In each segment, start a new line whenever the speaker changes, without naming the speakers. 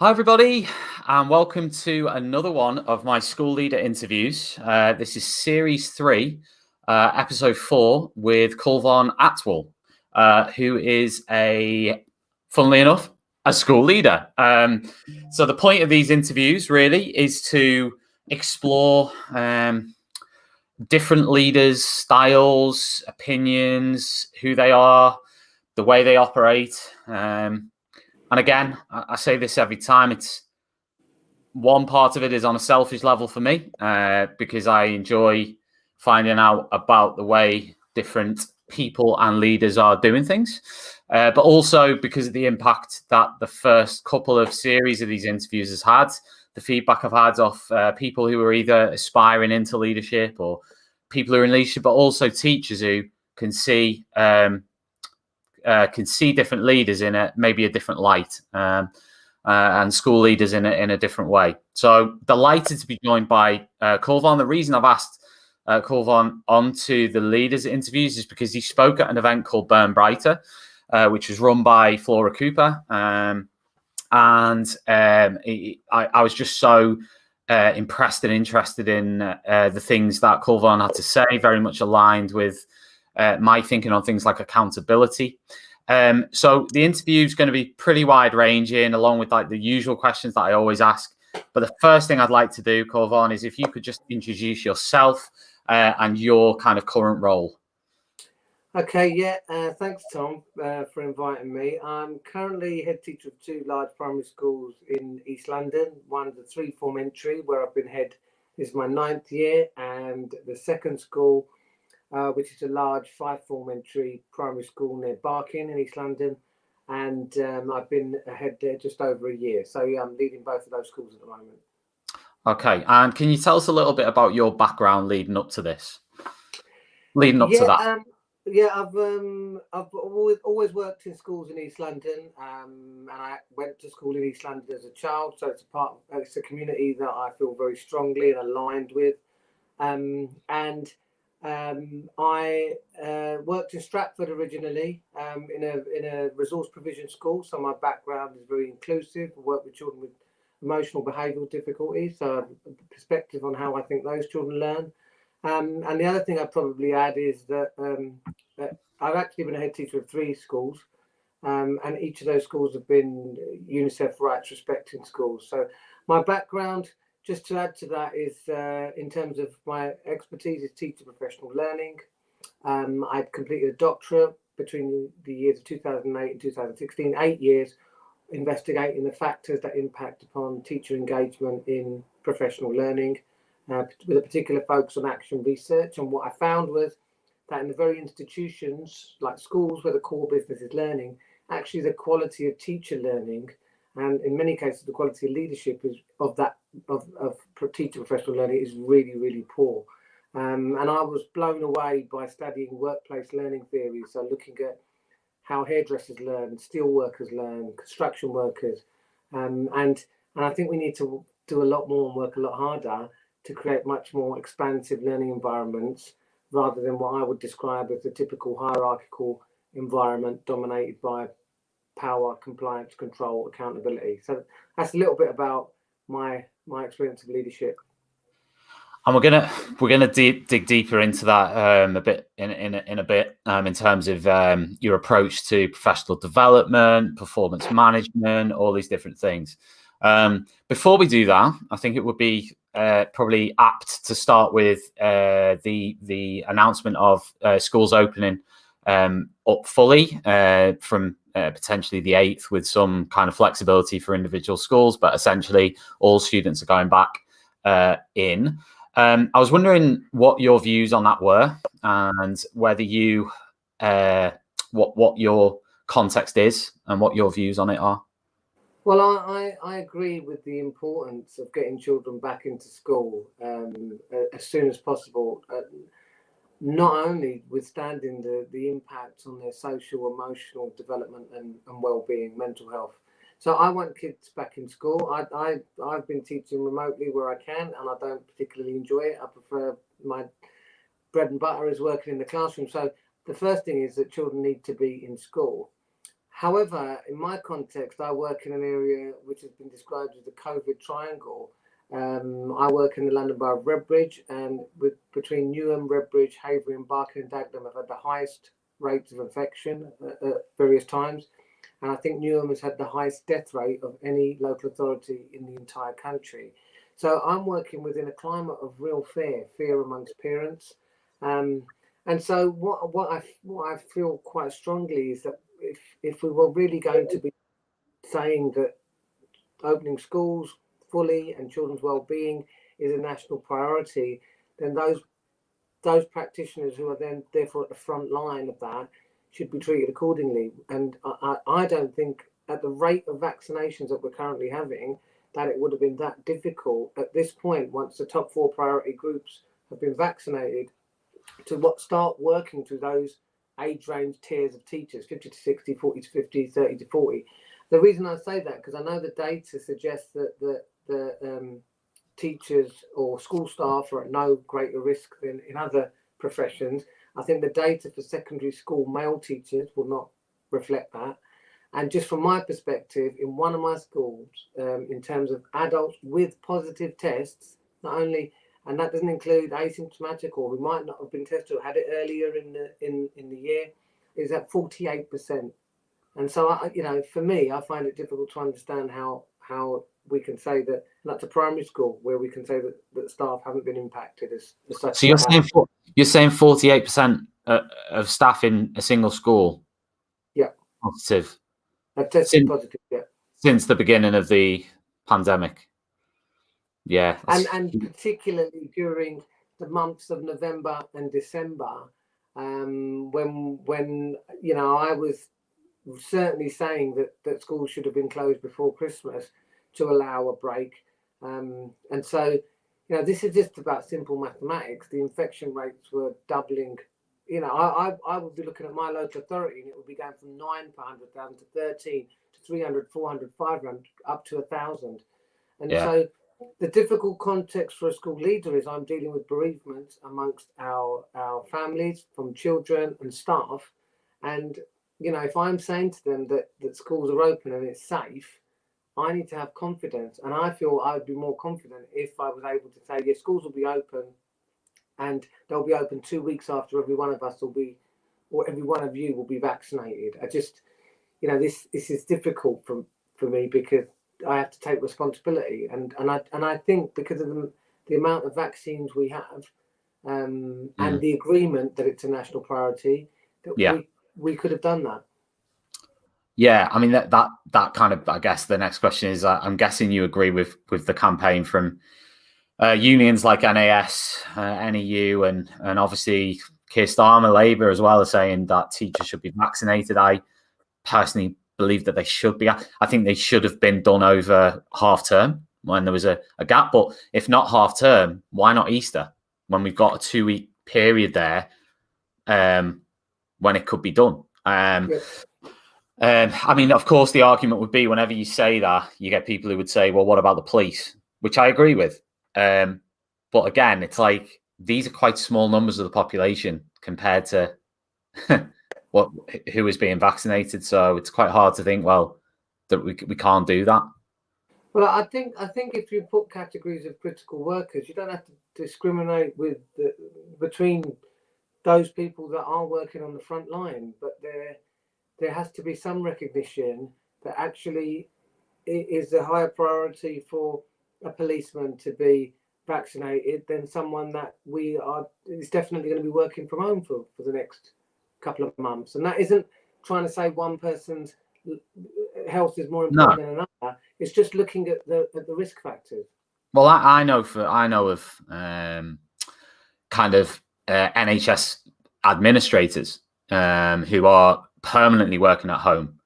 Hi, everybody, and welcome to another one of my school leader interviews. This is series 3, episode 4 with Kulvarn Atwal, who is funnily enough, a school leader. So the point of these interviews really is to explore different leaders' styles, opinions, who they are, the way they operate. And again, I say this every time, it's one part of it is on a selfish level for me, because I enjoy finding out about the way different people and leaders are doing things, but also because of the impact that the first couple of series of these interviews has had, the feedback I've had off people who are either aspiring into leadership or people who are in leadership, but also teachers who can see different leaders in maybe a different light, and school leaders in a different way. So delighted to be joined by Kulvarn. The reason I've asked Kulvarn onto the leaders interviews is because he spoke at an event called Burn Brighter, which was run by Flora Cooper, and I was just so impressed and interested in the things that Kulvarn had to say, very much aligned with my thinking on things like accountability. So the interview is going to be pretty wide ranging, along with like the usual questions that I always ask. But the first thing I'd like to do, Kulvarn, is if you could just introduce yourself and your kind of current role.
Okay, yeah, thanks, Tom, for inviting me. I'm currently head teacher of 2 large primary schools in East London. One's a 3-form entry, where I've been head, this is my 9th year, and the second school, which is a large 5-form entry primary school near Barking in East London. And I've been head there just over a year. So yeah, I'm leading both of those schools at the moment.
Okay, and can you tell us a little bit about your background leading up to this? To that.
Yeah, I've always worked in schools in East London, and I went to school in East London as a child. So it's a community that I feel very strongly and aligned with. I worked in Stratford originally, in a resource provision school. So my background is very inclusive. I work with children with emotional behavioural difficulties, so I have a perspective on how I think those children learn. And the other thing I'd probably add is that I've actually been a head teacher of 3 schools, and each of those schools have been UNICEF rights respecting schools. So my background, just to add to that, is in terms of my expertise is teacher professional learning. I've completed a doctorate between the years of 2008 and 2016, 8 years, investigating the factors that impact upon teacher engagement in professional learning, with a particular focus on action research. And what I found was that in the very institutions like schools where the core business is learning, actually the quality of teacher learning, and in many cases the quality of leadership of teacher professional learning is really, really poor. And I was blown away by studying workplace learning theory, so looking at how hairdressers learn, steel workers learn, construction workers, and I think we need to do a lot more and work a lot harder to create much more expansive learning environments, rather than what I would describe as the typical hierarchical environment dominated by power, compliance, control, accountability. So that's a little bit about my experience of leadership.
And we're gonna dig deeper into that a bit in a bit, in terms of your approach to professional development, performance management, all these different things. Before we do that, I think it would be probably apt to start with the announcement of schools opening up fully from potentially the 8th, with some kind of flexibility for individual schools, but essentially all students are going back in. I was wondering what your views on that were, and whether you what your context is and what your views on it are.
Well, I agree with the importance of getting children back into school as soon as possible, not only withstanding the impact on their social, emotional development and well-being, mental health. So I want kids back in school. I've been teaching remotely where I can, and I don't particularly enjoy it. I prefer, my bread and butter is working in the classroom. So the first thing is that children need to be in school. However, in my context, I work in an area which has been described as the COVID triangle. I work in the London Borough of Redbridge, and between Newham, Redbridge, Haverhill, and Barking and Dagenham, I've had the highest rates of infection at various times. And I think Newham has had the highest death rate of any local authority in the entire country. So I'm working within a climate of real fear amongst parents. And so what I feel quite strongly is that if we were really going to be saying that opening schools fully and children's well-being is a national priority, then those practitioners who are then therefore at the front line of that should be treated accordingly. And I don't think at the rate of vaccinations that we're currently having that it would have been that difficult at this point, once the top 4 priority groups have been vaccinated, to start working through those age range tiers of teachers, 50 to 60, 40 to 50, 30 to 40. The reason I say that, because I know the data suggests that the teachers or school staff are at no greater risk than in other professions. I think the data for secondary school male teachers will not reflect that. And just from my perspective, in one of my schools, in terms of adults with positive tests, not only, and that doesn't include asymptomatic or who might not have been tested or had it earlier in the year, is at 48%. And so, for me, I find it difficult to understand how we can say that, that's a primary school where we can say that staff haven't been impacted as such.
So you're saying 48% of staff in a single school,
yeah,
positive,
have tested positive, yeah,
since the beginning of the pandemic. Yeah,
and particularly during the months of November and December, when I was certainly saying that schools should have been closed before Christmas to allow a break. And so, this is just about simple mathematics. The infection rates were doubling. I would be looking at my local authority and it would be going from 9 per 100,000 to 13 to 300, 400, 500, up to 1,000. And so the difficult context for a school leader is I'm dealing with bereavement amongst our families, from children and staff. And if I'm saying to them that schools are open and it's safe, I need to have confidence. And I feel I would be more confident if I was able to say, yes, schools will be open and they'll be open 2 weeks after every one of us will be, or every one of you will be vaccinated. I just, this is difficult for me because I have to take responsibility. And I think because of the amount of vaccines we have and the agreement that it's a national priority, that we could have done that.
Yeah, I mean that kind of, I guess the next question is, I'm guessing you agree with the campaign from unions like NAS, NEU, and obviously Keir Starmer, Labour as well, are saying that teachers should be vaccinated. I personally believe that they should be. I think they should have been done over half term when there was a gap. But if not half term, why not Easter, when we've got a 2-week period there when it could be done? I mean, of course, the argument would be, whenever you say that, you get people who would say, well, what about the police? Which I agree with. But again, it's like, these are quite small numbers of the population compared to who is being vaccinated. So it's quite hard to think, well, that we can't do that.
Well, I think if you put categories of critical workers, you don't have to discriminate between those people that are working on the front line, but there has to be some recognition that actually it is a higher priority for a policeman to be vaccinated than someone that is definitely going to be working from home for the next couple of months. And that isn't trying to say one person's health is more important than another. It's just looking at the risk factors.
Well, I know of kind of NHS administrators who are permanently working at home,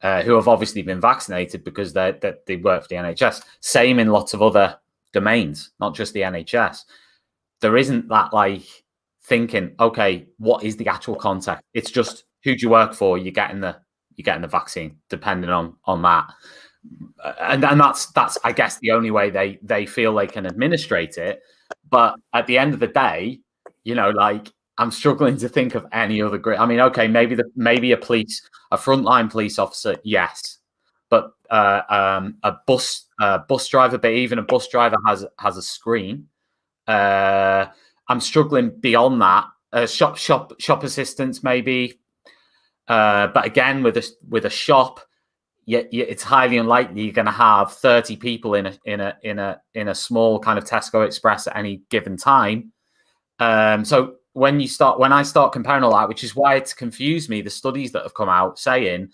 who have obviously been vaccinated because they work for the NHS. Same in lots of other domains, not just the NHS. There isn't that like thinking, okay, what is the actual context? It's just, who do you work for? You're getting the vaccine, depending on that. And that's I guess the only way they feel they can administrate it. But at the end of the day, like, I'm struggling to think of any other great. I mean, okay, maybe a frontline police officer, yes, but a bus driver, but even a bus driver has a screen. I'm struggling beyond that. Shop assistants, maybe, but again, with a shop, it's highly unlikely you're going to have 30 people in a small kind of Tesco Express at any given time. So when I start comparing all that, which is why it's confused me, the studies that have come out saying,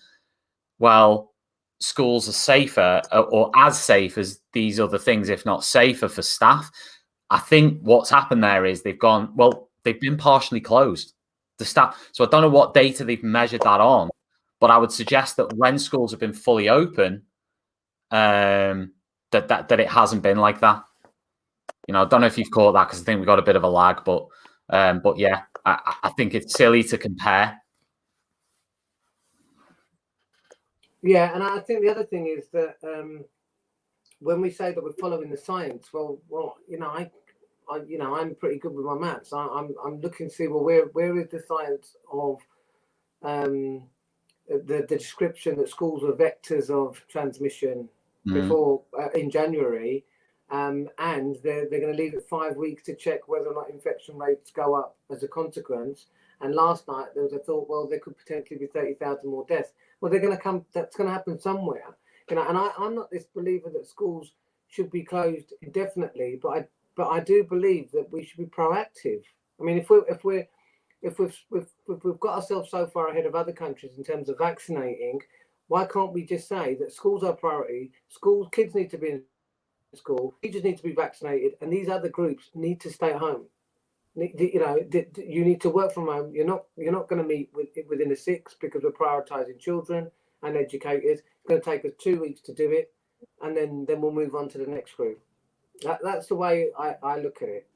well, schools are safer or as safe as these other things, if not safer for staff. I think what's happened there is they've been partially closed. The staff. So I don't know what data they've measured that on, but I would suggest that when schools have been fully open, that it hasn't been like that. I don't know if you've caught that, because I think we've got a bit of a lag, but yeah, I think it's silly to compare.
Yeah, and I think the other thing is that when we say that we're following the science, well, I'm pretty good with my maths. I'm looking to see, well, where is the science of the description that schools were vectors of transmission before in January, and they're going to leave it 5 weeks to check whether or not infection rates go up as a consequence. And last night there was a thought, well, there could potentially be 30,000 more deaths. Well, they're going to come. That's going to happen somewhere. And I'm not this believer that schools should be closed indefinitely, but I do believe that we should be proactive. I mean, if we've got ourselves so far ahead of other countries in terms of vaccinating, why can't we just say that schools are priority? Kids need to be in school, teachers need to be vaccinated, and these other groups need to stay at home. You need to work from home. You're not going to meet within a 6 because we're prioritising children and educators. It's going to take us 2 weeks to do it, and then we'll move on to the next group. That's the way I look at it.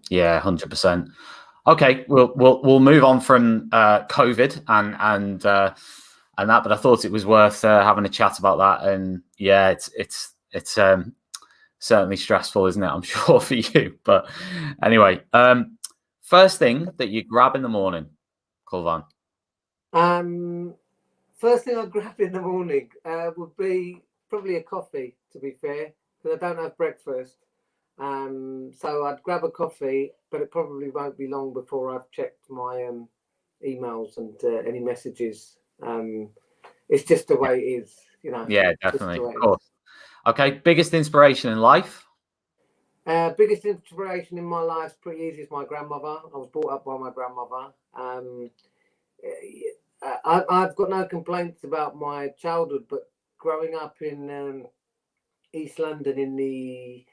Yeah, 100%. Okay, we'll move on from COVID and that, but I thought it was worth having a chat about that. And yeah, it's certainly stressful, isn't it? I'm sure for you. But anyway, first thing that you grab in the morning, Kulvarn.
First thing I grab in the morning would be probably a coffee, to be fair, because I don't have breakfast. So I'd grab a coffee, but it probably won't be long before I've checked my emails and any messages. It's just the way it is,
Yeah, definitely. Of course. Okay, biggest inspiration in life?
Biggest inspiration in my life is pretty easy. It's my grandmother. I was brought up by my grandmother. I've got no complaints about my childhood, but growing up in East London in the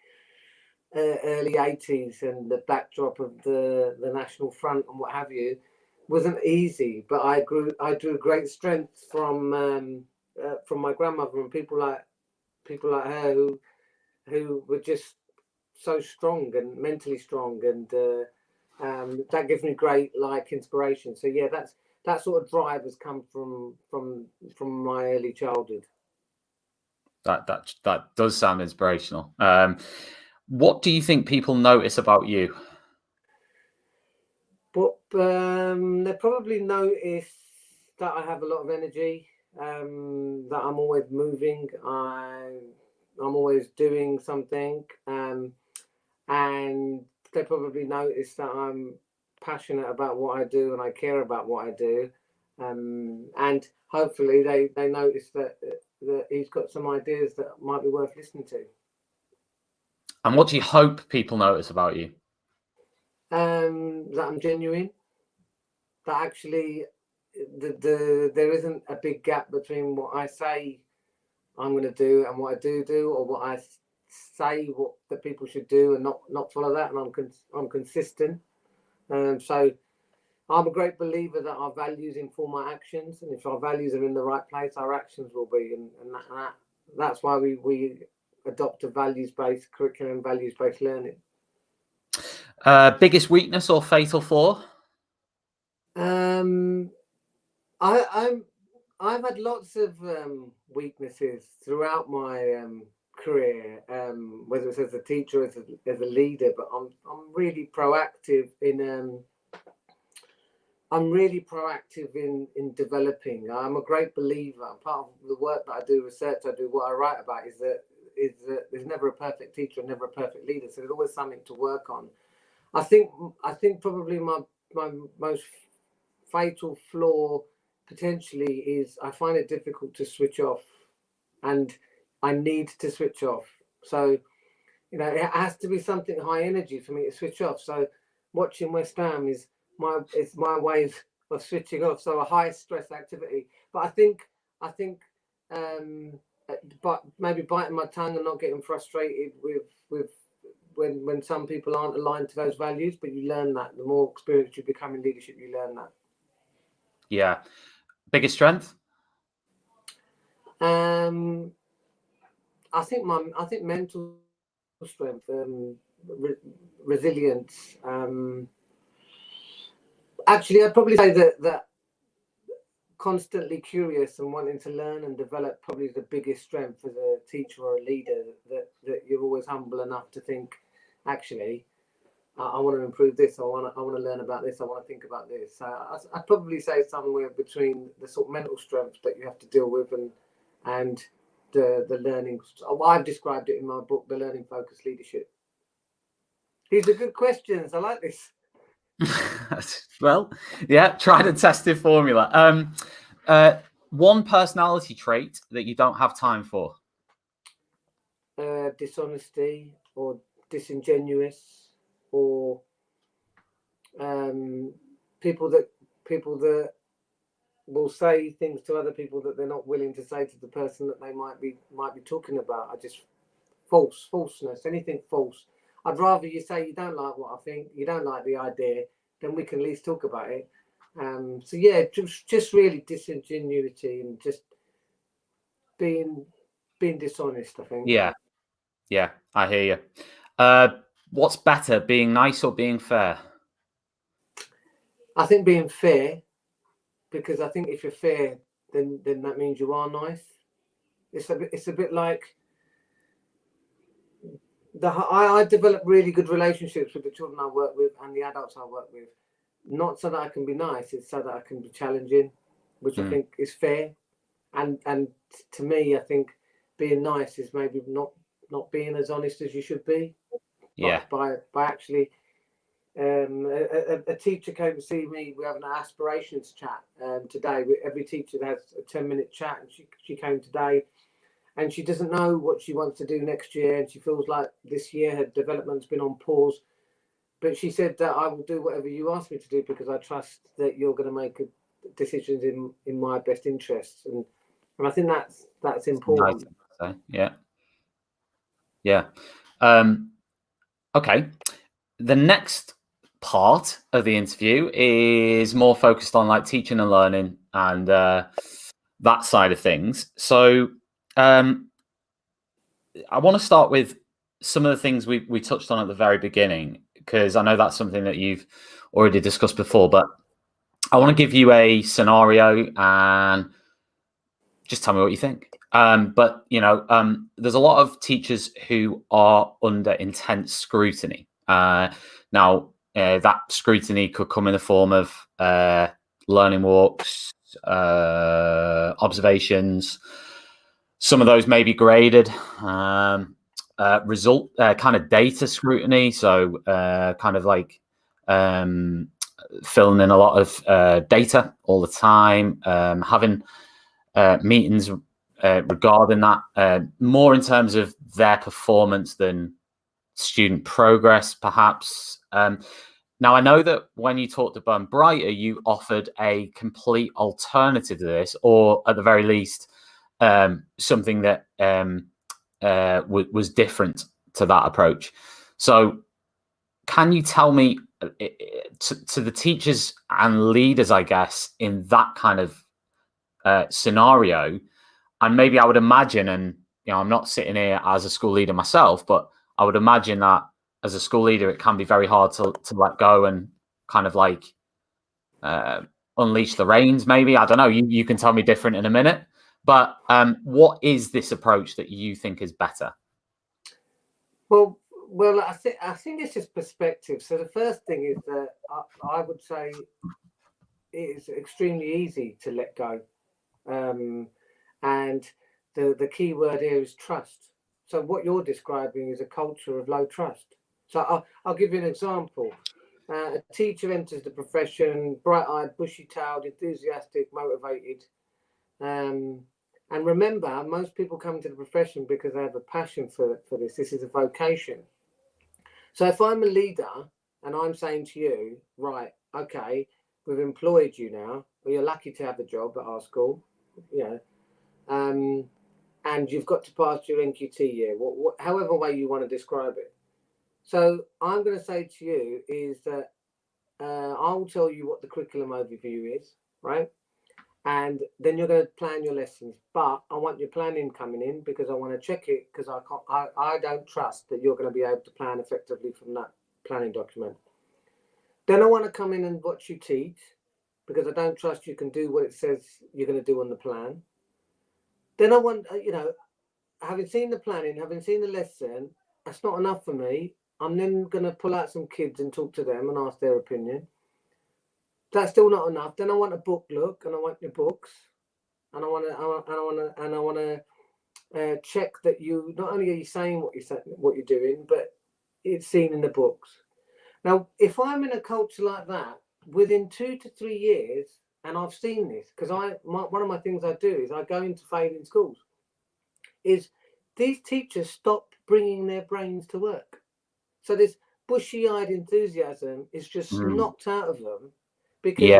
early 80s and the backdrop of the National Front and what have you wasn't easy, but I drew great strength from my grandmother and people like her who were just so strong and mentally strong, and that gives me great inspiration. So yeah, that sort of drive has come from my early childhood.
That does sound inspirational. What do you think people notice about you?
But they probably notice that I have a lot of energy, that I'm always moving, I'm always doing something, and they probably notice that I'm passionate about what I do and I care about what I do, and hopefully they notice that he's got some ideas that might be worth listening to.
And what do you hope people notice about you?
That I'm genuine. That actually, there isn't a big gap between what I say I'm going to do and what I do, or what I say what the people should do and not follow that. And I'm consistent. So I'm a great believer that our values inform our actions, and if our values are in the right place, our actions will be. And that's why we adopt a values-based curriculum, values-based learning.
Biggest weakness or fatal flaw?
I've had lots of weaknesses throughout my career, whether it's as a teacher, as a leader. But I'm really proactive in I'm really proactive in developing. I'm a great believer. Part of the work that I do, research I do, what I write about is that there's never a perfect teacher and never a perfect leader. So there's always something to work on. I think probably my most fatal flaw potentially is I find it difficult to switch off, and I need to switch off. So, you know, it has to be something high energy for me to switch off. So watching West Ham is my way of switching off. So a high stress activity. But I think but maybe biting my tongue and not getting frustrated with when some people aren't aligned to those values, but you learn that. The more experienced you become in leadership, you learn that.
Yeah. Biggest strength?
I think mental strength, resilience. Actually, I'd probably say that constantly curious and wanting to learn and develop probably the biggest strength as a teacher or a leader. That you're always humble enough to think, actually, I want to improve this. I want to learn about this. I want to think about this. So I'd probably say somewhere between the sort of mental strength that you have to deal with and the learning. I've described it in my book, The Learning Focused Leadership. These are good questions. I like this.
Well, yeah, tried and tested formula. One personality trait that you don't have time for?
Dishonesty or disingenuous, or people that will say things to other people that they're not willing to say to the person that they might be talking about. I just falseness, anything false. I'd rather you say you don't like what I think, you don't like the idea, then we can at least talk about it. So yeah, just really disingenuity and just being dishonest, I think.
Yeah, I hear you. What's better, being nice or being fair?
I think being fair, because I think if you're fair, then that means you are nice. It's a bit like I develop really good relationships with the children I work with and the adults I work with, not so that I can be nice, it's so that I can be challenging, which I think is fair. And to me, I think being nice is maybe not being as honest as you should be.
Yeah.
By actually, a teacher came to see me. We're having an aspirations chat today. Every teacher has a 10-minute chat, and she came today, and she doesn't know what she wants to do next year, and she feels like this year her development's been on pause. But she said that I will do whatever you ask me to do because I trust that you're going to make decisions in my best interests, and I think that's important.
Nice. Yeah. Okay. The next part of the interview is more focused on like teaching and learning and that side of things. So I want to start with some of the things we touched on at the very beginning, because I know that's something that you've already discussed before, but I want to give you a scenario and just tell me what you think. But there's a lot of teachers who are under intense scrutiny. Now, that scrutiny could come in the form of learning walks, observations. Some of those may be graded. Result kind of data scrutiny, so kind of like filling in a lot of data all the time, having meetings regarding that, more in terms of their performance than student progress, perhaps. Now, I know that when you talked to Burn Brighter, you offered a complete alternative to this, or at the very least, something that was different to that approach. So can you tell me, to the teachers and leaders, I guess, in that kind of scenario, and maybe I would imagine, and I'm not sitting here as a school leader myself, but I would imagine that as a school leader, it can be very hard to let go and kind of like unleash the reins. Maybe, I don't know. You can tell me different in a minute. But what is this approach that you think is better?
Well, I think it's just perspective. So the first thing is that I would say it's extremely easy to let go. And the key word here is trust. So what you're describing is a culture of low trust. So I'll give you an example. A teacher enters the profession, bright-eyed, bushy-tailed, enthusiastic, motivated. And remember, most people come to the profession because they have a passion for this. This is a vocation. So if I'm a leader and I'm saying to you, right, okay, we've employed you now, well, you're lucky to have a job at our school, and you've got to pass your NQT year, however way you want to describe it. So I'm going to say to you is that I'll tell you what the curriculum overview is, right? And then you're going to plan your lessons. But I want your planning coming in because I want to check it, because I don't trust that you're going to be able to plan effectively from that planning document. Then I want to come in and watch you teach, because I don't trust you can do what it says you're going to do on the plan. Then I want, having seen the planning, having seen the lesson, that's not enough for me. I'm then going to pull out some kids and talk to them and ask their opinion. That's still not enough. Then I want a book look, and I want your books, and I want to check that you not only are you saying what you're doing, but it's seen in the books. Now, if I'm in a culture like that, within 2 to 3 years, and I've seen this, because one of my things I do is I go into failing schools, is these teachers stop bringing their brains to work. So this bushy-eyed enthusiasm is just knocked out of them, because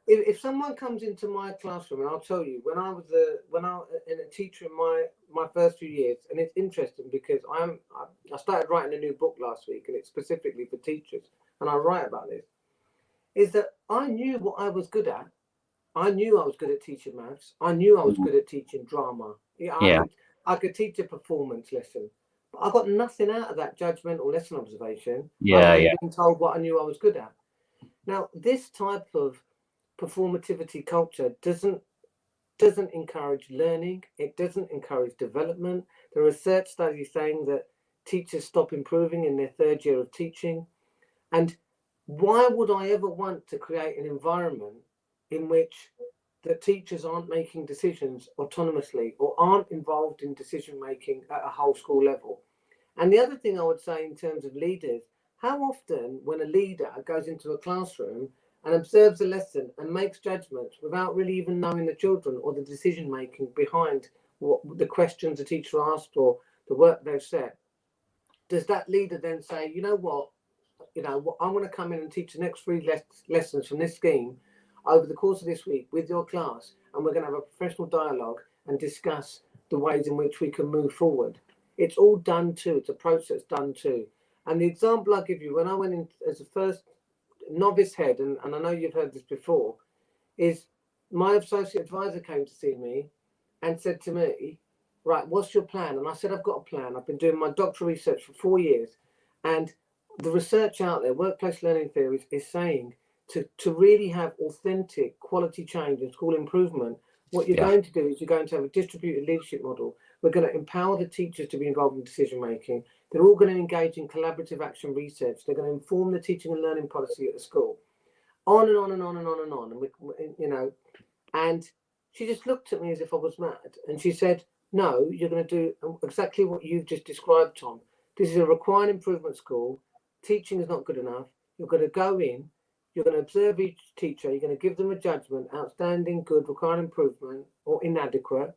if someone comes into my classroom, and I'll tell you, when I was a teacher in my first few years, and it's interesting because I started writing a new book last week, and it's specifically for teachers, and I write about this, is that I knew what I was good at. I knew I was good at teaching maths. I knew I was good at teaching drama. I could teach a performance lesson. But I got nothing out of that judgmental lesson observation. Other than being told what I knew I was good at. Now, this type of performativity culture doesn't encourage learning. It doesn't encourage development. There are research studies saying that teachers stop improving in their third year of teaching. And why would I ever want to create an environment in which the teachers aren't making decisions autonomously or aren't involved in decision making at a whole school level? And the other thing I would say in terms of leaders, how often when a leader goes into a classroom and observes a lesson and makes judgments without really even knowing the children or the decision making behind what the questions the teacher asked or the work they've set, does that leader then say, you know what, I want to come in and teach the next 3 lessons from this scheme over the course of this week with your class, and we're going to have a professional dialogue and discuss the ways in which we can move forward. It's all done too. It's a process done too. And the example I give you, when I went in as a first novice head, and I know you've heard this before, is my associate advisor came to see me and said to me, right, what's your plan? And I said, I've got a plan. I've been doing my doctoral research for 4 years, and the research out there, workplace learning theories, is saying to really have authentic quality change and school improvement, what you're going to do is you're going to have a distributed leadership model. We're going to empower the teachers to be involved in decision making. They're all going to engage in collaborative action research. They're going to inform the teaching and learning policy at the school. On and on and on and on and on. And and she just looked at me as if I was mad. And she said, no, you're going to do exactly what you've just described, Tom. This is a required improvement school. Teaching is not good enough. You're going to go in. You're going to observe each teacher. You're going to give them a judgment, outstanding, good, required improvement, or inadequate.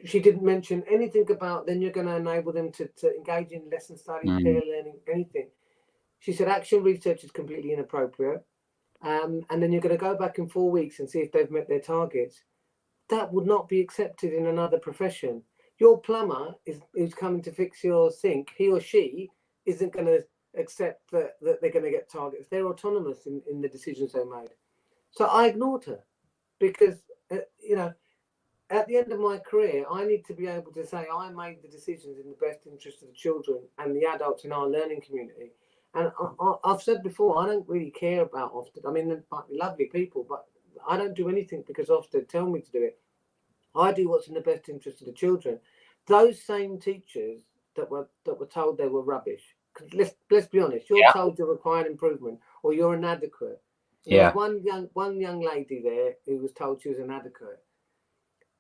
She didn't mention anything about then you're going to enable them to engage in lesson study, peer learning, anything. She said action research is completely inappropriate. And then you're going to go back in 4 weeks and see if they've met their targets. That would not be accepted in another profession. Your plumber is coming to fix your sink. He or she isn't going to accept that they're going to get targets. They're autonomous in the decisions they made. So I ignored her because, at the end of my career, I need to be able to say I made the decisions in the best interest of the children and the adults in our learning community. And I've said before, I don't really care about Ofsted. I mean, they might be lovely people, but I don't do anything because Ofsted tell me to do it. I do what's in the best interest of the children. Those same teachers that were told they were rubbish. Let's be honest. You're told you're requiring improvement or you're inadequate.
Yeah.
There was one young lady there who was told she was inadequate.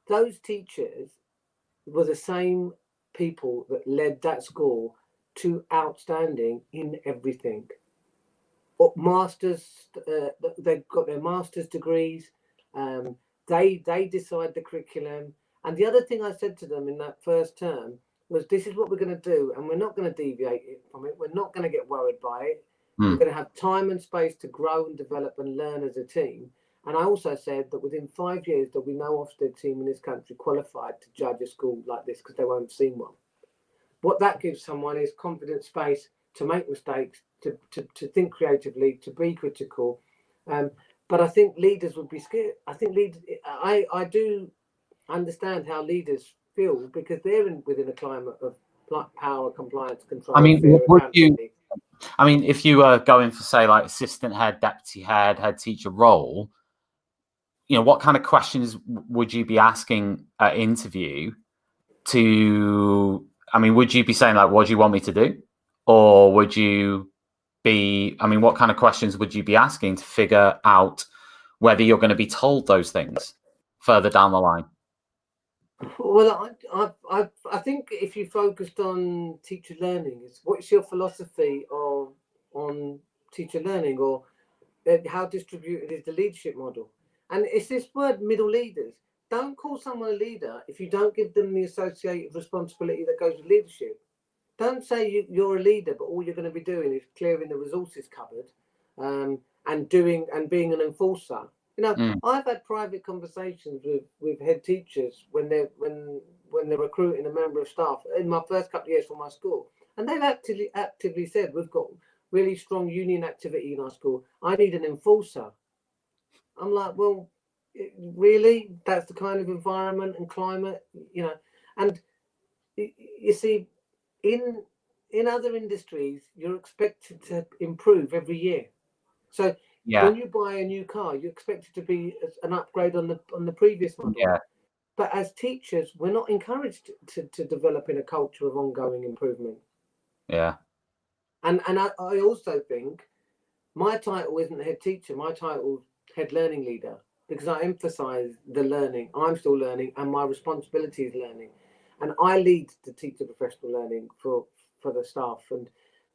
Those teachers were the same people that led that school to outstanding in everything. Masters, they've got their master's degrees. They decide the curriculum. And the other thing I said to them in that first term was, this is what we're going to do, and we're not going to deviate from it. We're not going to get worried by it. We're going to have time and space to grow and develop and learn as a team. And I also said that within 5 years, there'll be no Ofsted team in this country qualified to judge a school like this because they won't have seen one. What that gives someone is confident space to make mistakes, to think creatively, to be critical. But I think leaders would be scared. I think I do understand how leaders feel because they're within a climate of power, compliance, control.
I mean,
fear,
would you? I mean, if you were going for, say, like assistant head, deputy head, head teacher role, you know, what kind of questions would you be asking at interview to? I mean, would you be saying like, "What do you want me to do?" Or would you be? I mean, what kind of questions would you be asking to figure out whether you're going to be told those things further down the line?
Well, I think if you focused on teacher learning, is what's your philosophy on teacher learning, or how distributed is the leadership model? And it's this word, middle leaders. Don't call someone a leader if you don't give them the associated responsibility that goes with leadership. Don't say you're a leader, but all you're going to be doing is clearing the resources cupboard, and being an enforcer. You know, I've had private conversations with head teachers when they're recruiting a member of staff in my first couple of years from my school, and they've actively said, we've got really strong union activity in our school. I need an enforcer. I'm like, well, really? That's the kind of environment and climate, you know? And you see, in other industries, you're expected to improve every year. So when you buy a new car, you expect it to be an upgrade on the previous model.
Yeah.
But as teachers, we're not encouraged to develop in a culture of ongoing improvement.
Yeah.
And I also think my title isn't head teacher. My title is head learning leader, because I emphasize the learning. I'm still learning, and my responsibility is learning. And I lead the teacher professional learning for the staff. And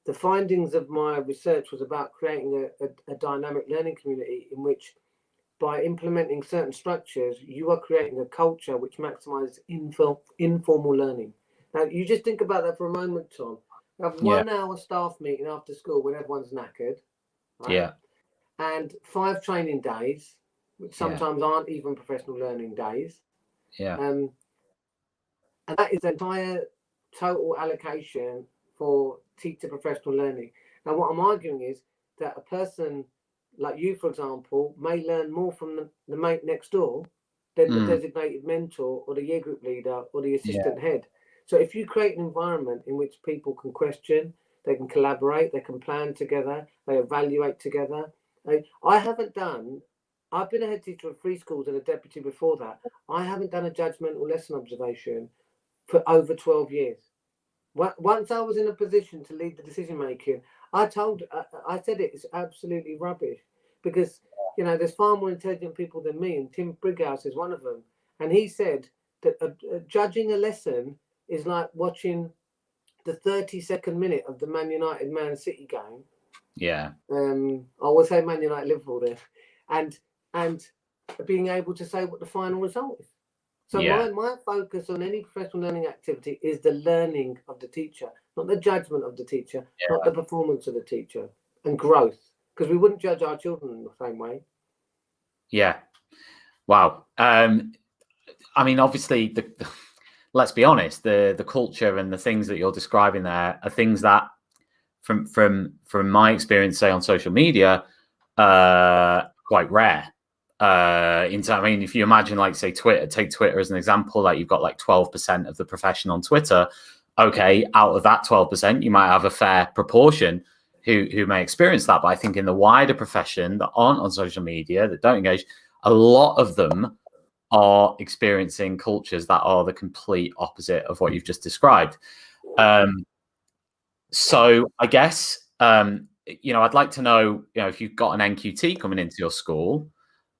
the findings of my research was about creating a dynamic learning community in which, by implementing certain structures, you are creating a culture which maximizes informal learning. Now, you just think about that for a moment, Tom. You have 1 hour staff meeting after school when everyone's knackered, right?
Yeah.
And 5 training days, which sometimes aren't even professional learning days.
Yeah.
And that is the entire total allocation for teacher professional learning. Now, what I'm arguing is that a person like you, for example, may learn more from the mate next door than the designated mentor or the year group leader or the assistant head. So if you create an environment in which people can question, they can collaborate, they can plan together, they evaluate together. I've been a head teacher of 3 schools and a deputy before that. I haven't done a judgmental lesson observation for over 12 years. Once I was in a position to lead the decision making, I said it's absolutely rubbish, because you know there's far more intelligent people than me, and Tim Brighouse is one of them. And he said that judging a lesson is like watching the 32nd minute of the Man United Man City game.
Yeah.
I will say Man United Liverpool there, and being able to say what the final result is. So my focus on any professional learning activity is the learning of the teacher, not the judgment of the teacher, not the performance of the teacher, and growth, because we wouldn't judge our children in the same way.
Yeah. Wow. I mean, obviously, let's be honest, the culture and the things that you're describing there are things that, from my experience, say on social media, quite rare. I mean, if you imagine, like, say, Twitter, take Twitter as an example, like you've got like 12% of the profession on Twitter. Okay, out of that 12%, you might have a fair proportion who may experience that. But I think in the wider profession that aren't on social media, that don't engage, a lot of them are experiencing cultures that are the complete opposite of what you've just described. So I guess I'd like to know, if you've got an NQT coming into your school,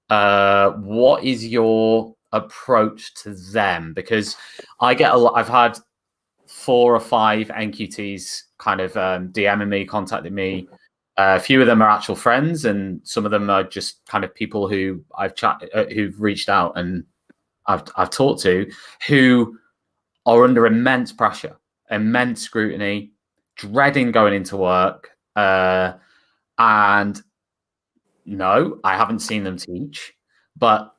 what is your approach to them? Because I get a lot. I've had 4 or 5 NQTs kind of DMing me, contacting me. A few of them are actual friends, and some of them are just kind of people who who've reached out and I've talked to, who are under immense pressure, immense scrutiny, dreading going into work. And no, I haven't seen them teach, but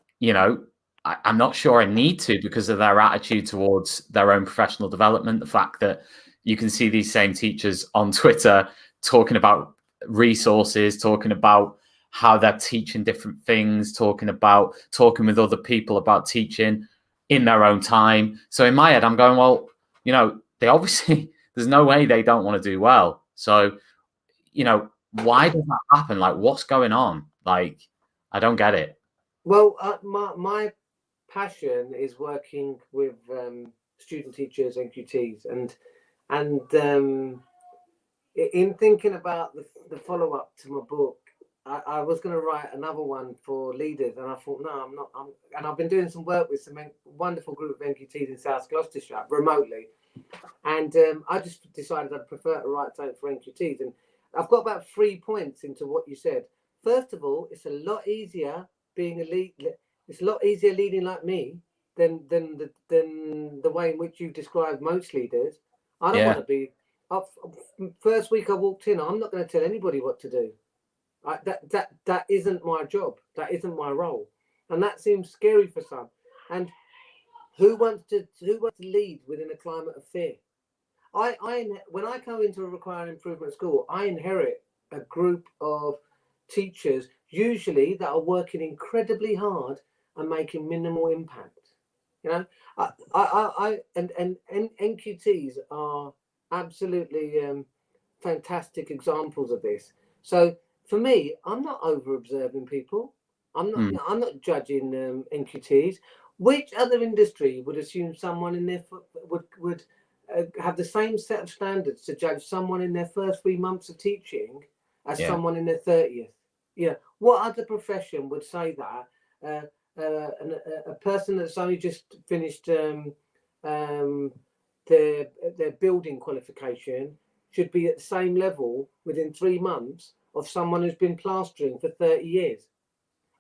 I'm not sure I need to, because of their attitude towards their own professional development. The fact that you can see these same teachers on Twitter talking about resources, talking about how they're teaching different things, talking with other people about teaching in their own time. So in my head, I'm going, well, they obviously, there's no way they don't want to do well. So, why does that happen? Like, what's going on? Like, I don't get it.
Well, my passion is working with student teachers, NQTs, and in thinking about the follow up to my book, I was going to write another one for leaders, and I thought, no, I'm not. And I've been doing some work with some wonderful group of NQTs in South Gloucestershire remotely, and I just decided I'd prefer to write something for NQTs. And I've got about 3 points into what you said. First of all, it's a lot easier being a lead. It's a lot easier leading like me than the way in which you describe most leaders. I don't want to be. First week I walked in, I'm not going to tell anybody what to do. That isn't my job. That isn't my role, and that seems scary for some. And who wants to lead within a climate of fear? When I come into a required improvement school, I inherit a group of teachers, usually that are working incredibly hard and making minimal impact. And NQTs are absolutely fantastic examples of this. So for me, I'm not over observing people. I'm not judging NQTs. Which other industry would assume someone in their would have the same set of standards to judge someone in their first 3 months of teaching as someone in their 30th? What other profession would say that a person that's only just finished their building qualification should be at the same level within 3 months of someone who's been plastering for 30 years?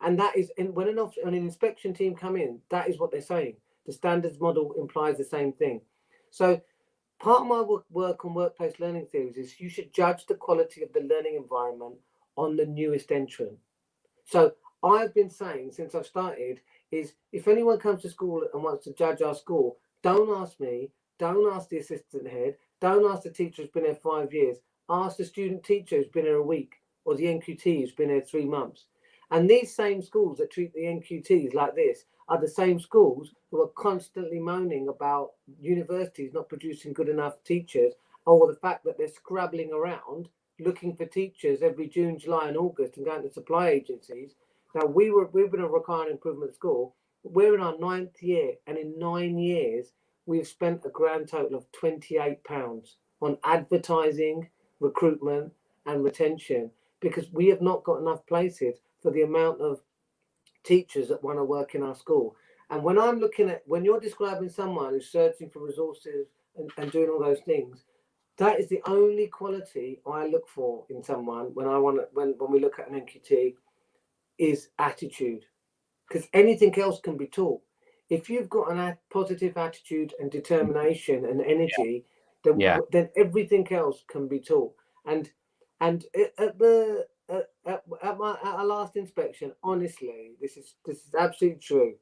And that is, when an inspection team come in, that is what they're saying. The standards model implies the same thing. So part of my work on workplace learning theories is you should judge the quality of the learning environment on the newest entrant. So I've been saying since I've started is, if anyone comes to school and wants to judge our school, don't ask me, don't ask the assistant head, don't ask the teacher who's been here 5 years, ask the student teacher who's been here a week, or the NQT who's been here 3 months. And these same schools that treat the NQTs like this are the same schools who are constantly moaning about universities not producing good enough teachers, or the fact that they're scrabbling around looking for teachers every June, July and August and going to supply agencies. Now, we've been a required improvement school. We're in our 9th year, and in 9 years, we've spent a grand total of £28 on advertising, recruitment and retention, because we have not got enough places for the amount of teachers that want to work in our school. And when I'm looking at, when you're describing someone who's searching for resources and doing all those things, that is the only quality I look for in someone when we look at an NQT, is attitude. Because anything else can be taught. If you've got a positive attitude and determination and energy, then everything else can be taught. And at our last inspection, honestly, this is absolutely true.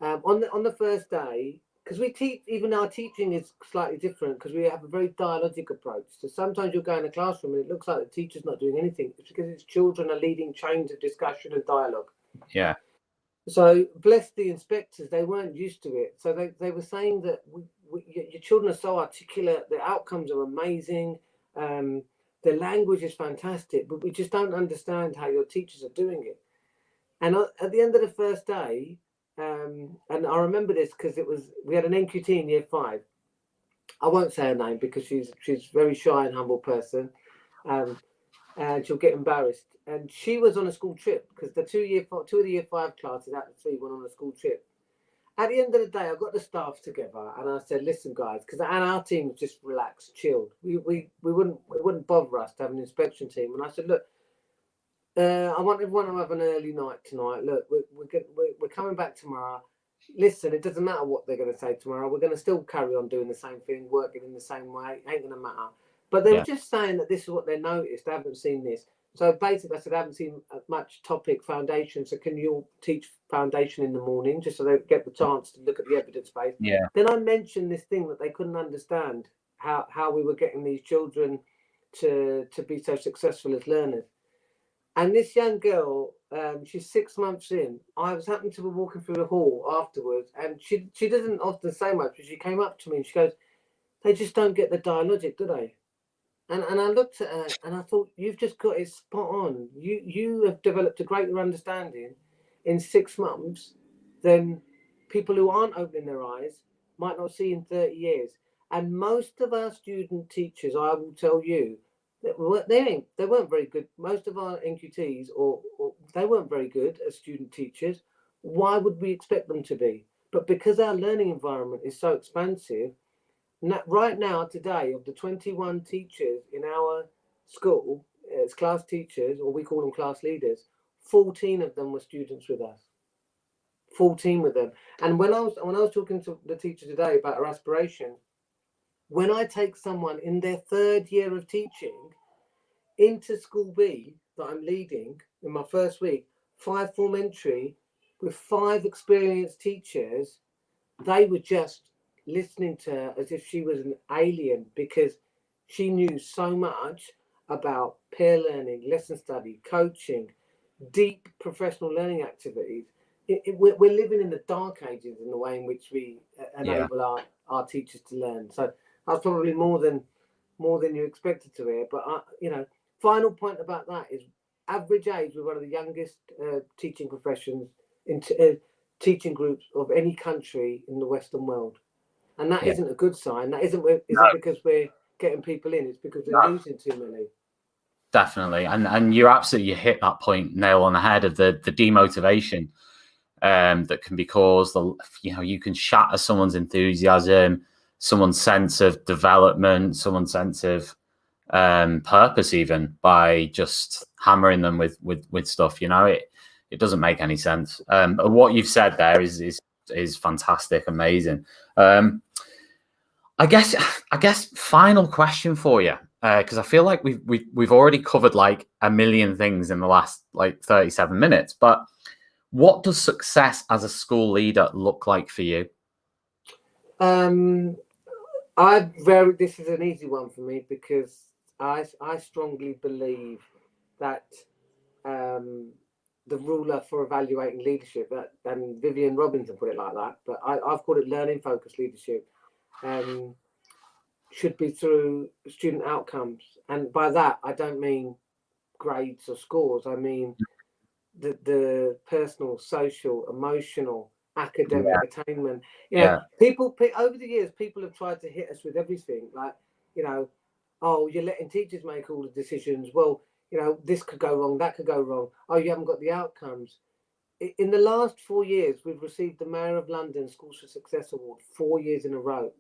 On the first day, because we teach, even our teaching is slightly different because we have a very dialogic approach. So sometimes you'll go in a classroom and it looks like the teacher's not doing anything. It's because its children are leading chains of discussion and dialogue.
Yeah.
So bless the inspectors, they weren't used to it. So they were saying that your children are so articulate, the outcomes are amazing, the language is fantastic, but we just don't understand how your teachers are doing it. And at the end of the first day, and I remember this because we had an NQT in year 5. I won't say her name because she's a very shy and humble person. and she'll get embarrassed. And she was on a school trip because two of the year 5 classes out of 3 went on a school trip. At the end of the day, I got the staff together and I said, "Listen, guys," because our team was just relaxed, chilled. We wouldn't bother us to have an inspection team. And I said, "Look, I want everyone to have an early night tonight. Look, we're coming back tomorrow. Listen, it doesn't matter what they're going to say tomorrow. We're going to still carry on doing the same thing, working in the same way. It ain't going to matter." But they were just saying that this is what they noticed. They haven't seen this. So basically, I said, "I haven't seen much topic foundation. So can you all teach foundation in the morning, just so they get the chance to look at the evidence base?"
Yeah.
Then I mentioned this thing that they couldn't understand, how we were getting these children to be so successful as learners. And this young girl, she's 6 months in. I was happened to be walking through the hall afterwards, and she doesn't often say much, but she came up to me and she goes, "They just don't get the dialogic, do they?" And I looked at her and I thought, "You've just got it spot on. You have developed a greater understanding in 6 months than people who aren't opening their eyes might not see in 30 years." And most of our student teachers, I will tell you, they weren't very good. Most of our NQTs, or they weren't very good as student teachers. Why would we expect them to be? But because our learning environment is so expansive, right now, today, of the 21 teachers in our school, as class teachers, or we call them class leaders, 14 of them were students with us. 14 with them. And when I was talking to the teacher today about her aspiration, when I take someone in their 3rd year of teaching into school B that I'm leading in my first week, 5 form entry with 5 experienced teachers, they were just listening to her as if she was an alien, because she knew so much about peer learning, lesson study, coaching, deep professional learning activities. We're living in the dark ages in the way in which we enable our teachers to learn. So that's probably more than you expected to hear. But final point about that is average age. We're one of the youngest teaching professions in teaching groups of any country in the Western world, and that isn't a good sign. That isn't because we're getting people in. It's because we're losing too many.
Definitely, and you hit that point nail on the head of the demotivation that can be caused. You can shatter someone's enthusiasm, someone's sense of development, someone's sense of purpose, even by just hammering them with stuff. It doesn't make any sense. What you've said there is fantastic, amazing. I guess final question for you, because I feel like we've already covered like a million things in the last like 37 minutes. But what does success as a school leader look like for you?
This is an easy one for me, because I strongly believe that the ruler for evaluating leadership, and Vivian Robinson put it like that, but I've called it learning focused leadership, should be through student outcomes. And by that, I don't mean grades or scores. I mean the personal, social, emotional, academic attainment. People over the years, people have tried to hit us with everything, like, "Oh, you're letting teachers make all the decisions. Well, this could go wrong, that could go wrong. Oh, you haven't got the outcomes." In the last 4 years, we've received the Mayor of London Schools for Success Award 4 years in a row.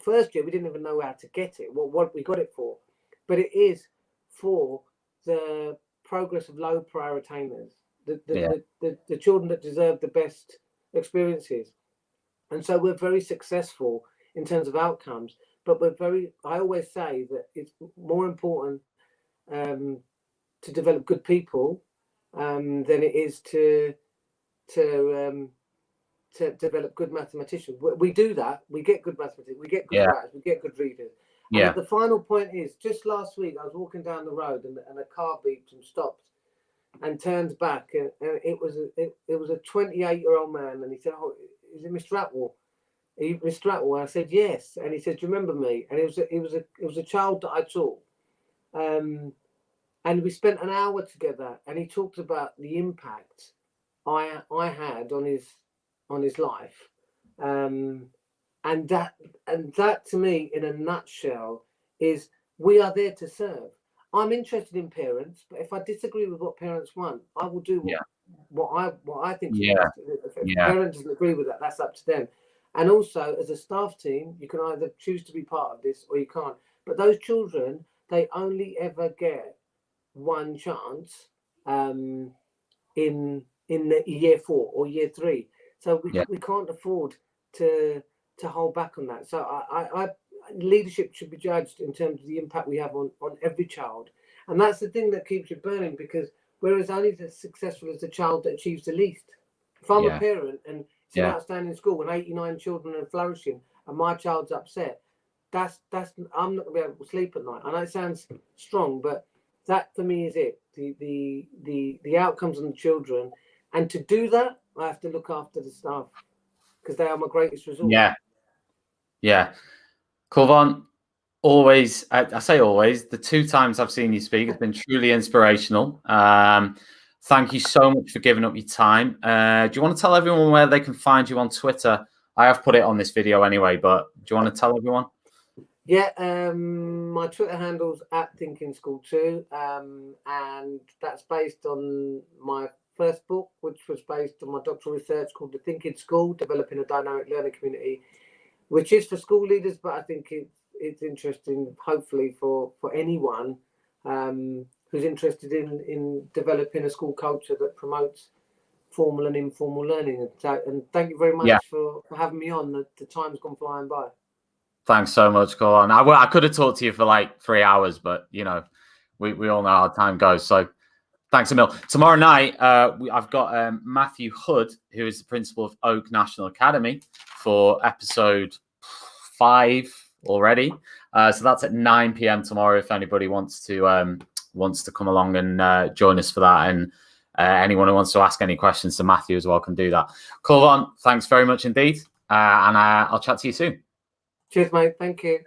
First year, we didn't even know how to get it, what we got it for. But it is for the progress of low prior attainers, the children that deserve the best experiences. And so we're very successful in terms of outcomes, but I always say that it's more important to develop good people than it is to develop good mathematicians. We do that. We get good mathematicians. We get good writers. We get good readers. And the final point is, just last week I was walking down the road and a car beeped and stopped and turned back, and it was a 28-year-old man, and he said, "Oh, is it Mr. Atwal? Are you Mr. Atwal?" And I said, "Yes." And he said, "Do you remember me?" And it was a child that I taught. And we spent an hour together, and he talked about the impact I had on his life, and that to me, in a nutshell, is we are there to serve. I'm interested in parents, but if I disagree with what parents want, I will do what I think is best. If a parent doesn't agree with that, that's up to them. And also, as a staff team, you can either choose to be part of this or you can't. But those children, they only ever get one chance in the year 4 or year 3. So we can't afford to hold back on that. So I leadership should be judged in terms of the impact we have on every child. And that's the thing that keeps you burning, because whereas only as successful as the child that achieves the least. If I'm a parent and it's an outstanding school and 89 children are flourishing and my child's upset, that's I'm not gonna be able to sleep at night. I know it sounds strong, but that for me is it. The outcomes on the children. And to do that, I have to look after the staff, because they are my greatest resource.
Yeah. Kulvarn, always, I say always, the 2 times I've seen you speak has been truly inspirational. Thank you so much for giving up your time. Do you want to tell everyone where they can find you on Twitter? I have put it on this video anyway, but do you want to tell everyone?
Yeah, my Twitter handle's @ThinkingSchool2, and that's based on my first book, which was based on my doctoral research called The Thinking School, Developing a Dynamic Learning Community, which is for school leaders, but I think it's interesting, hopefully, for anyone who's interested in developing a school culture that promotes formal and informal learning. And thank you very much for having me on. The time's gone flying by.
Thanks so much, Kulvarn. I could have talked to you for like 3 hours, but we all know how time goes. So thanks a mil. Tomorrow night, I've got Matthew Hood, who is the principal of Oak National Academy, for episode 5 already. So that's at 9 p.m. tomorrow. If anybody wants to come along and join us for that, and anyone who wants to ask any questions to Matthew as well can do that. Kulvarn, thanks very much indeed, and I'll chat to you soon.
Cheers, mate. Thank you.